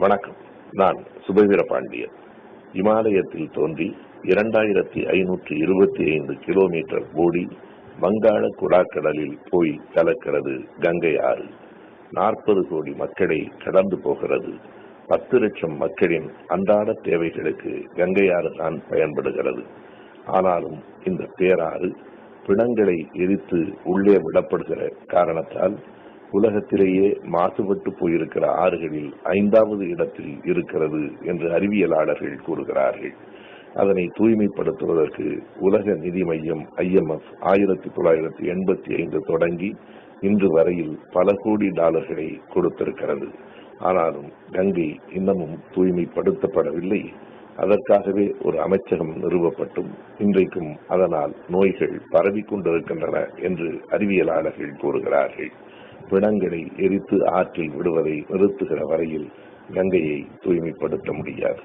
வணக்கம். நான் சுபவீர பாண்டியன். இமாலயத்தில் தோன்றி 2525 கிலோமீட்டர் ஓடி வங்காள குடாக்கடலில் போய் கலக்கிறது கங்கை ஆறு. 40 கோடி மக்களை கடந்து போகிறது. 10 லட்சம் மக்களின் அன்றாட தேவைகளுக்கு கங்கை ஆறு தான் பயன்படுகிறது. ஆனாலும் இந்த பேராறு பிணங்களை எரித்து உள்ளே விடப்படுகிற காரணத்தால் உலகத்திலேயே மாசுபட்டு போயிருக்கிற ஆறுகளில் 5வது இடத்தில் இருக்கிறது என்று அறிவியலாளர்கள் கூறுகிறார்கள். அதனை தூய்மைப்படுத்துவதற்கு உலக நிதி மையம் IMF 1985 தொடங்கி இன்று வரையில் பல கோடி டாலர்களை கொடுத்திருக்கிறது. ஆனாலும் கங்கை இன்னமும் தூய்மைப்படுத்தப்படவில்லை. அதற்காகவே ஒரு அமைச்சகம் நிறுவப்பட்டும் இன்றைக்கும் அதனால் நோய்கள் பரவிக் கொண்டிருக்கின்றன என்று அறிவியலாளர்கள் கூறுகிறார்கள். பிணங்களை எரித்து ஆற்றில் விடுவதை நிறுத்துகிற வரையில் கங்கையை தூய்மைப்படுத்த முடியாது.